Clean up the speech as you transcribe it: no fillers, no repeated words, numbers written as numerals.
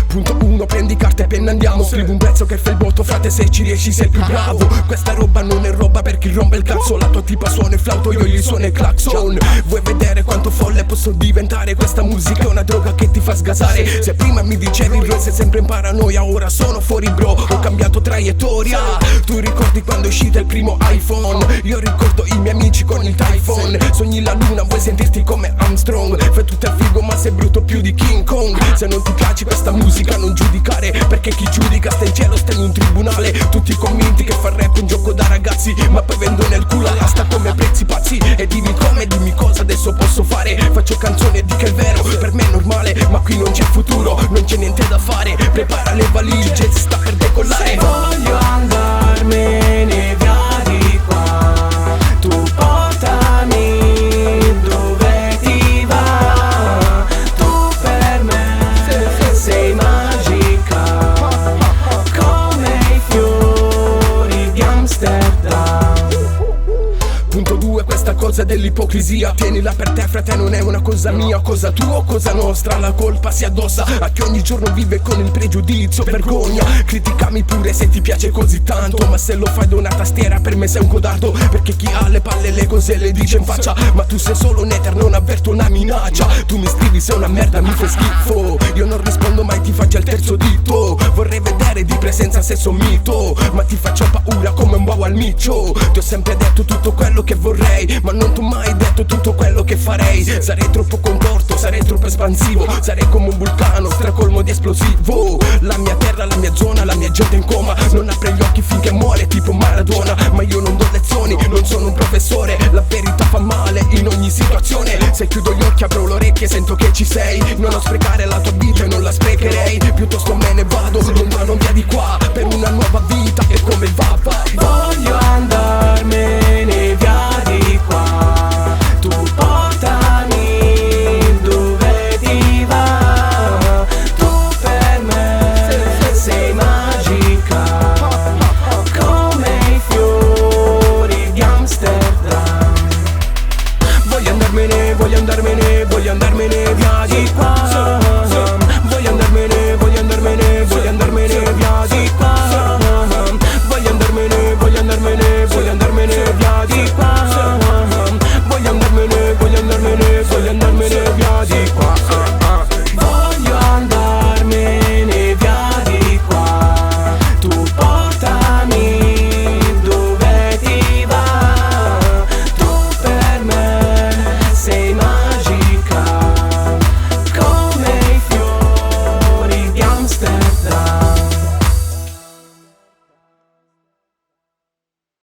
Punto 1, prendi carta e penna, andiamo. Scrivo un pezzo che fa il botto, frate, se ci riesci sei il più bravo. Questa roba non è roba per chi rompe il cazzo. La tua tipa suona il flauto, io gli suono il clacson. Vuoi vedere quanto folle posso diventare? Questa musica è una droga che ti fa sgasare. Se prima mi dicevi bro, sei sempre in paranoia, ora sono fuori bro, ho cambiato traiettoria. Tu ricordi quando è uscito il primo iPhone? Io ricordo i miei amici con il Typhoon. Sogni la luna, vuoi sentirti come Armstrong? Fai tutto il figo ma sei brutto più di King Kong. Se non ti piace questa musica non giudicare, perché chi giudica sta in cielo, sta in un tribunale. Tutti convinti che fa rap un gioco da ragazzi, ma poi vendono il culo all'asta come prezzi pazzi. E dimmi come, dimmi cosa adesso posso fare. Faccio canzoni e di che è vero, per me è normale, ma qui non c'è futuro, non c'è niente da fare. Prepara le valigie, si sta per decollare. Voglio andarmene via di qua, tu portami dove ti va. Tu per me sei magica, come i fiori di Amsterdam. Punto 2, questa cosa dell'ipocrisia tienila per te, frate, non è una cosa mia, cosa tua o cosa nostra. La colpa si addossa a chi ogni giorno vive con il pregiudizio. Vergogna, criticami pure se ti piace così tanto, ma se lo fai da una tastiera per me sei un codardo. Perché chi ha le palle le cose le dice in faccia, ma tu sei solo un ether, non avverto una minaccia. Tu mi scrivi sei una merda, mi fai schifo, io non rispondo mai, ti faccio il terzo dito. Vorrei vedere di presenza se son mito, ma ti faccio paura come un boa al miccio. Ti ho sempre detto tutto quello che vorrei, ma non t'ho mai detto tutto quello che farei. Sarei troppo contorto, sarei troppo espansivo, sarei come un vulcano stracolmo di esplosivo. La mia terra, la mia zona, la mia gente in coma non apre gli occhi finché muore tipo Maradona. Ma io non do lezioni, non sono un professore, la verità fa male in ogni situazione. Se chiudo gli occhi apro le orecchie, sento che ci sei. Non ho sprecare la tua vita e non